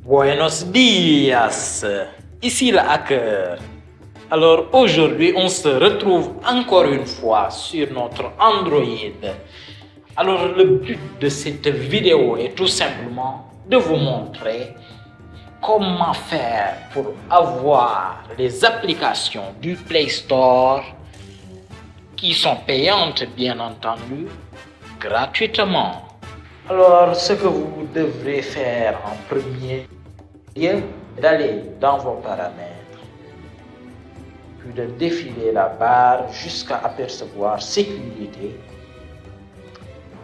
Buenos días, ici le hacker. Alors aujourd'hui, on se retrouve encore une fois sur notre Android. Alors le but de cette vidéo est tout simplement de vous montrer comment faire pour avoir les applications du Play Store qui sont payantes bien entendu, gratuitement. Alors ce que vous devrez faire en premier lieu, d'aller dans vos paramètres, puis de défiler la barre jusqu'à apercevoir sécurité.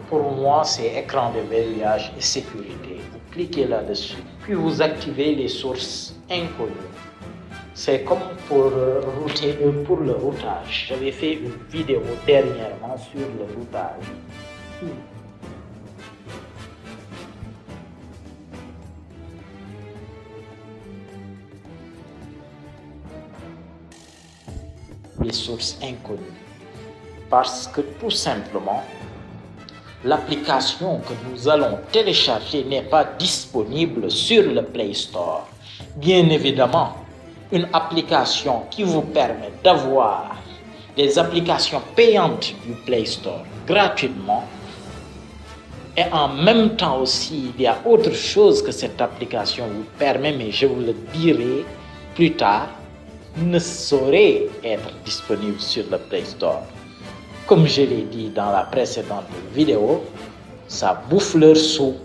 Pour moi, c'est écran de verrouillage et sécurité. Vous cliquez là-dessus, puis vous activez les sources inconnues. C'est comme pour le routage. J'avais fait une vidéo dernièrement sur le routage. Les sources inconnues. Parce que tout simplement, l'application que nous allons télécharger n'est pas disponible sur le Play Store. Bien évidemment, une application qui vous permet d'avoir des applications payantes du Play Store gratuitement. Et en même temps aussi, il y a autre chose que cette application vous permet, mais je vous le dirai plus tard, ne saurait être disponible sur le Play Store. Comme je l'ai dit dans la précédente vidéo, ça bouffe leur sous.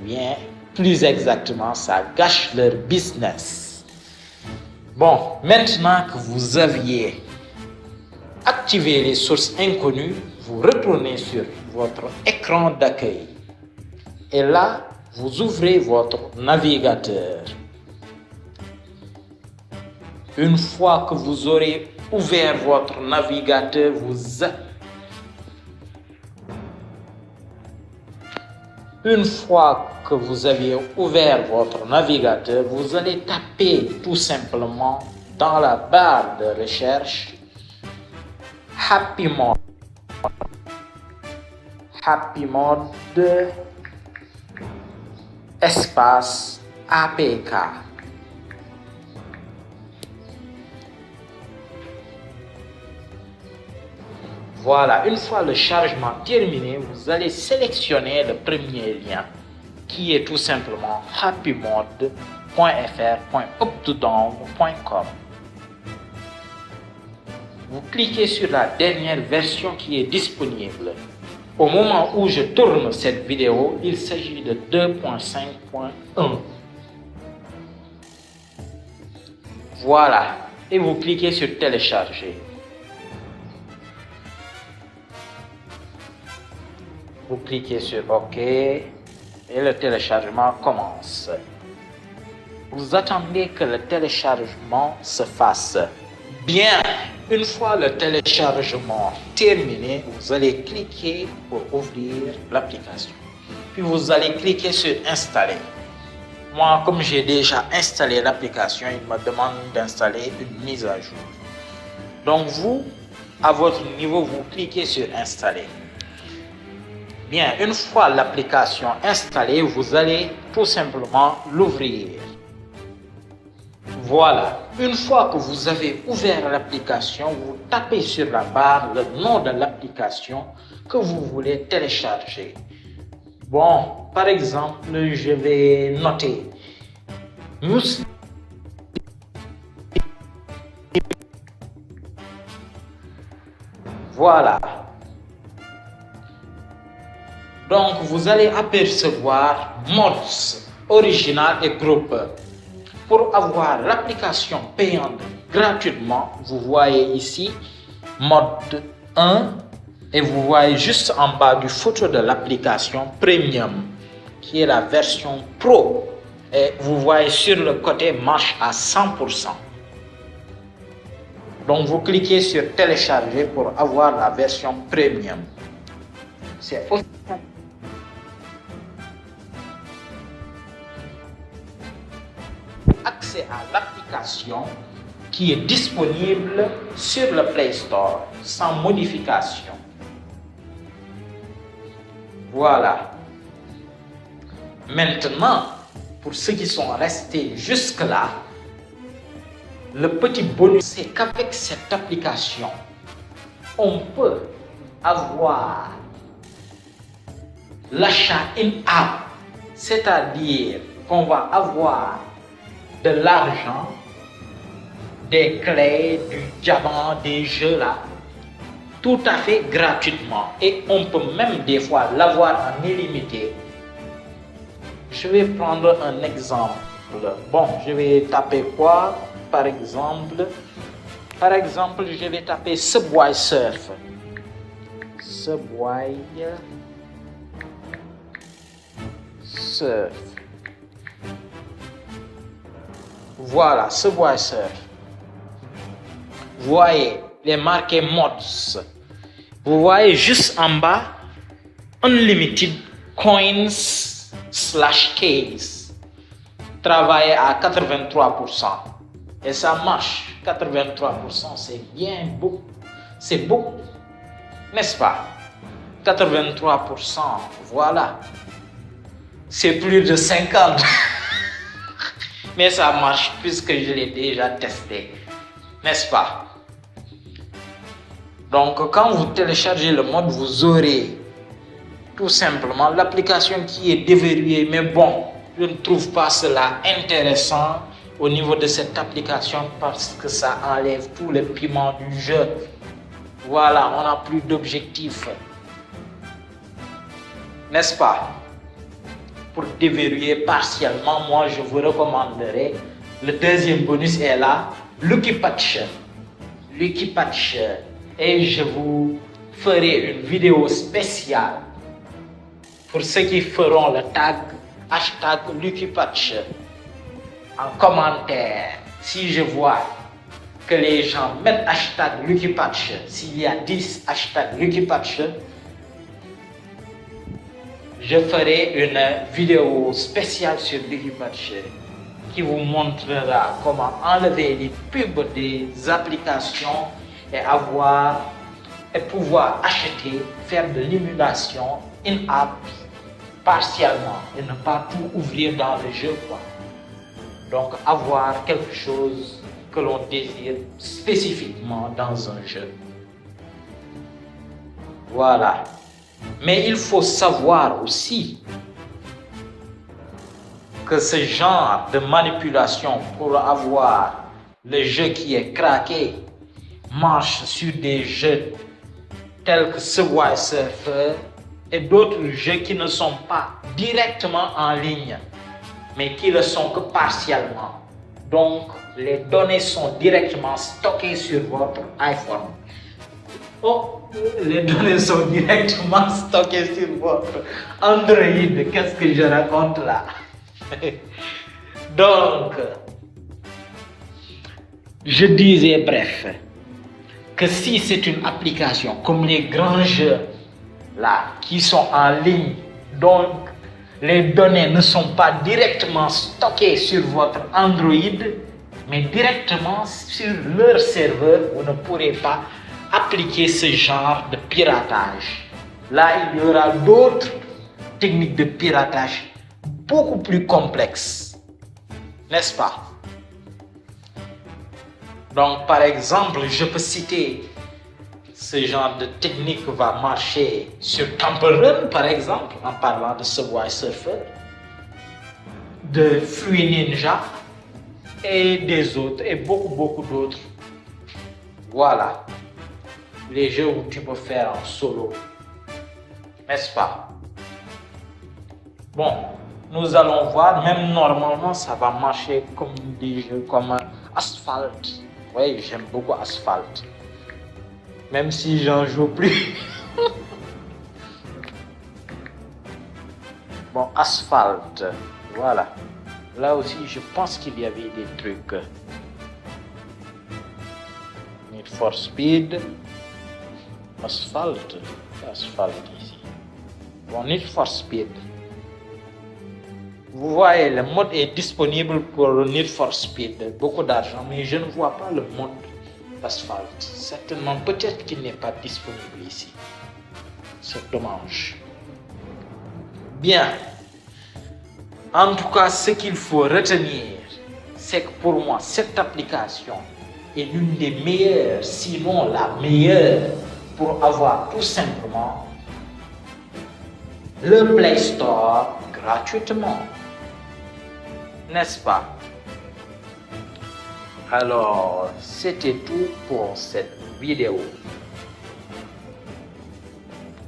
Bien, plus exactement, ça gâche leur business. Bon, maintenant que vous aviez activé les sources inconnues, vous retournez sur votre écran d'accueil. Et là, vous ouvrez votre navigateur. Une fois que vous aurez ouvert votre navigateur, Une fois que vous avez ouvert votre navigateur, vous allez taper tout simplement dans la barre de recherche Happy Mode. Happy Mode espace APK. Voilà, une fois le chargement terminé, vous allez sélectionner le premier lien qui est tout simplement happymode.fr.uptodown.com. Vous cliquez sur la dernière version qui est disponible. Au moment où je tourne cette vidéo, il s'agit de 2.5.1. Voilà, et vous cliquez sur télécharger. Vous cliquez sur OK et le téléchargement commence. Vous attendez que le téléchargement se fasse. Bien, une fois le téléchargement terminé, vous allez cliquer pour ouvrir l'application. Puis vous allez cliquer sur Installer. Moi, comme j'ai déjà installé l'application, il me demande d'installer une mise à jour. Donc vous, à votre niveau, vous cliquez sur Installer. Bien, une fois l'application installée, vous allez tout simplement l'ouvrir. Voilà, une fois que vous avez ouvert l'application, vous tapez sur la barre le nom de l'application que vous voulez télécharger. Bon, par exemple, je vais noter Muslim. Voilà. Donc, vous allez apercevoir mods, original et groupe. Pour avoir l'application payante gratuitement, vous voyez ici mode 1 et vous voyez juste en bas du photo de l'application Premium qui est la version Pro. Et vous voyez sur le côté marche à 100%. Donc, vous cliquez sur télécharger pour avoir la version Premium. C'est aussi accès à l'application qui est disponible sur le Play Store sans modification. Voilà. Maintenant, pour ceux qui sont restés jusque-là, le petit bonus, c'est qu'avec cette application, on peut avoir l'achat in-app, c'est-à-dire qu'on va avoir de l'argent, des clés, du diamant, des jeux là, tout à fait gratuitement. Et on peut même des fois l'avoir en illimité. Je vais prendre un exemple. Bon, je vais taper quoi? Par exemple, je vais taper Subway Surf. Subway Surf. Voilà, Subway Surf. Vous voyez les marqués mods. Vous voyez juste en bas, Unlimited Coins / Case. Travailler à 83%. Et ça marche. 83%, c'est bien beau. C'est beau. N'est-ce pas? 83%, voilà. C'est plus de 50. Mais ça marche puisque je l'ai déjà testé. N'est-ce pas? Donc, quand vous téléchargez le mode, vous aurez tout simplement l'application qui est déverrouillée. Mais bon, je ne trouve pas cela intéressant au niveau de cette application parce que ça enlève tout le piment du jeu. Voilà, on n'a plus d'objectif. N'est-ce pas? Pour déverrouiller partiellement, moi je vous recommanderais, le deuxième bonus est là, Lucky Patch. Lucky Patch. Et je vous ferai une vidéo spéciale pour ceux qui feront le tag hashtag Lucky Patch en commentaire. Si je vois que les gens mettent hashtag Lucky Patch, s'il y a 10 hashtags Lucky Patch, je ferai une vidéo spéciale sur Lucky Patch qui vous montrera comment enlever les pubs des applications et pouvoir acheter, faire de l'émulation in-app partiellement et ne pas tout ouvrir dans le jeu, quoi. Donc avoir quelque chose que l'on désire spécifiquement dans un jeu. Voilà. Mais il faut savoir aussi que ce genre de manipulation pour avoir le jeu qui est craqué marche sur des jeux tels que Subway Surfer et d'autres jeux qui ne sont pas directement en ligne, mais qui le sont que partiellement. Donc, les données sont directement stockées sur votre iPhone. Oh, les données sont directement stockées sur votre Android. Qu'est-ce que je raconte là? Donc, je disais bref, que si c'est une application comme les grands jeux là qui sont en ligne, donc les données ne sont pas directement stockées sur votre Android, mais directement sur leur serveur, vous ne pourrez pas appliquer ce genre de piratage. Là, il y aura d'autres techniques de piratage beaucoup plus complexes, n'est-ce pas? Donc, par exemple, je peux citer ce genre de technique va marcher sur Temple Run, par exemple, en parlant de Subway Surfer, de Fruit Ninja et des autres, et beaucoup d'autres. Voilà, les jeux où tu peux faire en solo, n'est-ce pas? Bon, nous allons voir, même normalement, ça va marcher comme des jeux comme Asphalt. Oui, j'aime beaucoup Asphalt. Même si j'en joue plus. Bon, Asphalt, voilà. Là aussi, je pense qu'il y avait des trucs. Need for Speed. Asphalt ici. Bon, Need for Speed. Vous voyez, le mode est disponible pour le Need for Speed, beaucoup d'argent, mais je ne vois pas le mode Asphalt. Certainement, peut-être qu'il n'est pas disponible ici. C'est dommage. Bien. En tout cas, ce qu'il faut retenir, c'est que pour moi, cette application est l'une des meilleures, sinon la meilleure, pour avoir tout simplement le Play Store gratuitement. N'est-ce pas? Alors, c'était tout pour cette vidéo.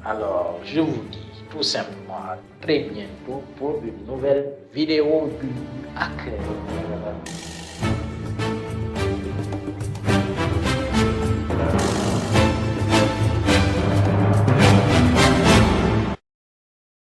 Alors, je vous dis tout simplement à très bientôt pour une nouvelle vidéo du hacker.